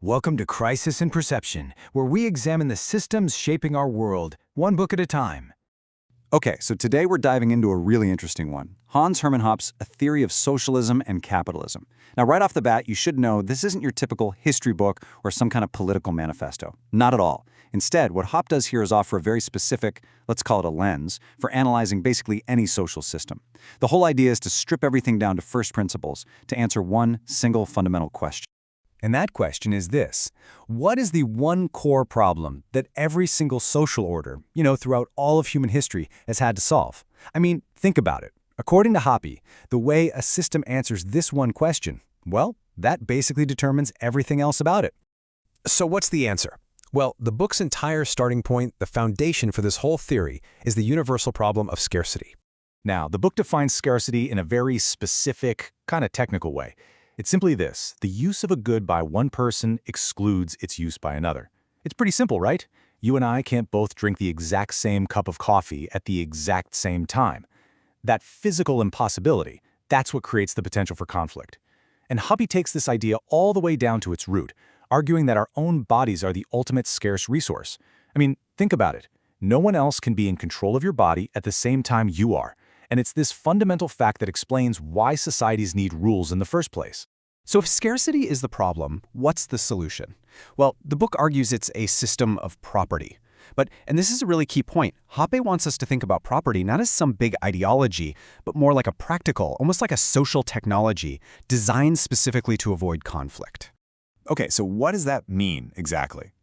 Welcome to Crisis in Perception, where we examine the systems shaping our world, one book at a time. Okay, so today we're diving into a really interesting one. Hans-Hermann Hoppe's A Theory of Socialism and Capitalism. Now, right off the bat, you should know this isn't your typical history book or some kind of political manifesto. Not at all. Instead, what Hoppe does here is offer a very specific, let's call it a lens, for analyzing basically any social system. The whole idea is to strip everything down to first principles to answer one single fundamental question. And that question is this: what is the one core problem that every single social order, throughout all of human history has had to solve? I mean, think about it. According to Hoppe, the way a system answers this one question, well, that basically determines everything else about it. So what's the answer? Well, the book's entire starting point, the foundation for this whole theory, is the universal problem of scarcity. Now, the book defines scarcity in a very specific, kind of technical way. It's simply this: the use of a good by one person excludes its use by another. It's pretty simple, right? You and I can't both drink the exact same cup of coffee at the exact same time. That physical impossibility, that's what creates the potential for conflict. And Hoppe takes this idea all the way down to its root, arguing that our own bodies are the ultimate scarce resource. I mean, think about it. No one else can be in control of your body at the same time you are. And it's this fundamental fact that explains why societies need rules in the first place. So if scarcity is the problem, what's the solution? Well, the book argues it's a system of property. And this is a really key point, Hoppe wants us to think about property not as some big ideology, but more like a practical, almost like a social technology, designed specifically to avoid conflict. Okay, so what does that mean exactly?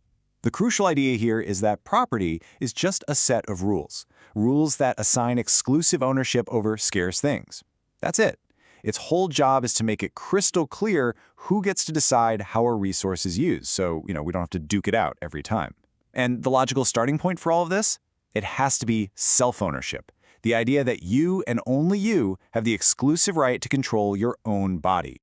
The crucial idea here is that property is just a set of rules. Rules that assign exclusive ownership over scarce things. That's it. Its whole job is to make it crystal clear who gets to decide how a resource is used, so, we don't have to duke it out every time. And the logical starting point for all of this? It has to be self-ownership. The idea that you and only you have the exclusive right to control your own body.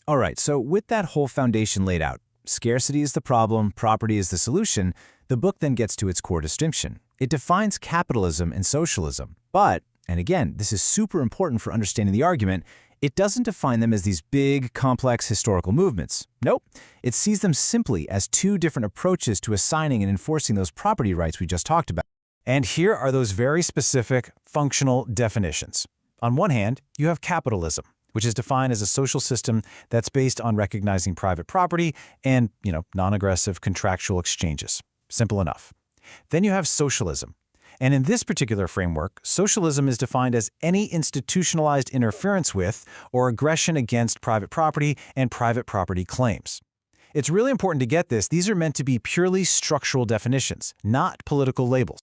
All right, so with that whole foundation laid out, scarcity is the problem, property is the solution, the book then gets to its core distinction. It defines capitalism and socialism, but, and again, this is super important for understanding the argument, it doesn't define them as these big, complex historical movements. Nope, it sees them simply as two different approaches to assigning and enforcing those property rights we just talked about. And here are those very specific, functional definitions. On one hand, you have capitalism, which is defined as a social system that's based on recognizing private property and, non-aggressive contractual exchanges. Simple enough. Then you have socialism. And in this particular framework, socialism is defined as any institutionalized interference with or aggression against private property and private property claims. It's really important to get this. These are meant to be purely structural definitions, not political labels.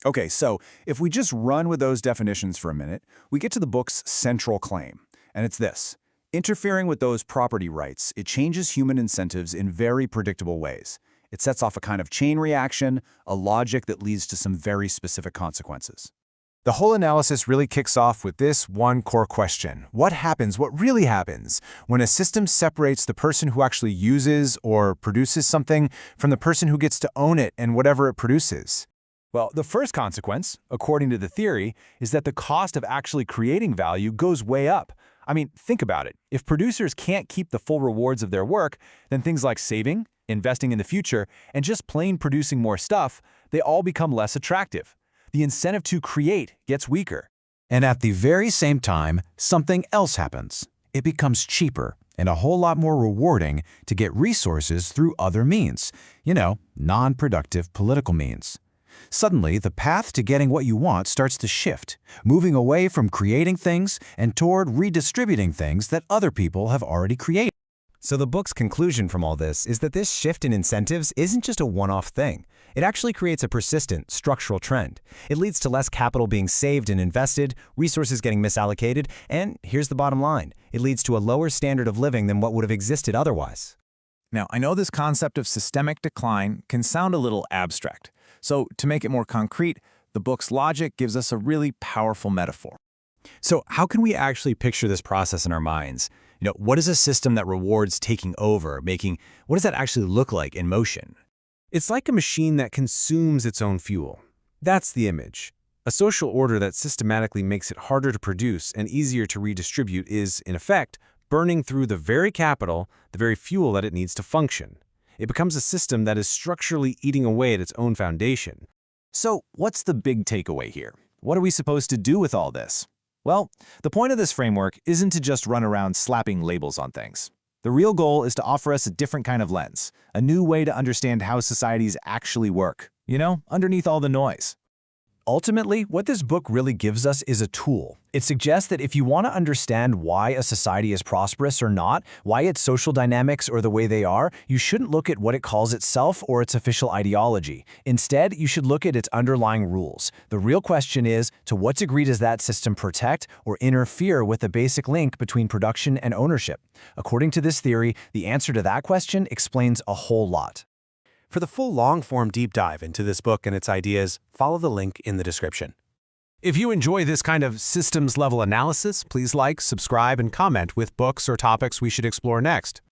Okay, so if we just run with those definitions for a minute, we get to the book's central claim. And it's this: interfering with those property rights, it changes human incentives in very predictable ways. It sets off a kind of chain reaction, a logic that leads to some very specific consequences. The whole analysis really kicks off with this one core question. What really happens, when a system separates the person who actually uses or produces something from the person who gets to own it and whatever it produces? Well, the first consequence, according to the theory, is that the cost of actually creating value goes way up. I mean, think about it. If producers can't keep the full rewards of their work, then things like saving, investing in the future, and just plain producing more stuff, they all become less attractive. The incentive to create gets weaker. And at the very same time, something else happens. It becomes cheaper and a whole lot more rewarding to get resources through other means, non-productive political means. Suddenly, the path to getting what you want starts to shift, moving away from creating things and toward redistributing things that other people have already created. So the book's conclusion from all this is that this shift in incentives isn't just a one-off thing. It actually creates a persistent, structural trend. It leads to less capital being saved and invested, resources getting misallocated, and here's the bottom line: it leads to a lower standard of living than what would have existed otherwise. Now, I know this concept of systemic decline can sound a little abstract. So to make it more concrete, the book's logic gives us a really powerful metaphor. So how can we actually picture this process in our minds? What is a system that rewards taking over, what does that actually look like in motion? It's like a machine that consumes its own fuel. That's the image. A social order that systematically makes it harder to produce and easier to redistribute is, in effect, burning through the very capital, the very fuel that it needs to function. It becomes a system that is structurally eating away at its own foundation. So, what's the big takeaway here? What are we supposed to do with all this? Well, the point of this framework isn't to just run around slapping labels on things. The real goal is to offer us a different kind of lens, a new way to understand how societies actually work, underneath all the noise. Ultimately, what this book really gives us is a tool. It suggests that if you want to understand why a society is prosperous or not, why its social dynamics are the way they are, you shouldn't look at what it calls itself or its official ideology. Instead, you should look at its underlying rules. The real question is, to what degree does that system protect or interfere with the basic link between production and ownership? According to this theory, the answer to that question explains a whole lot. For the full long-form deep dive into this book and its ideas, follow the link in the description. If you enjoy this kind of systems-level analysis, please like, subscribe, and comment with books or topics we should explore next.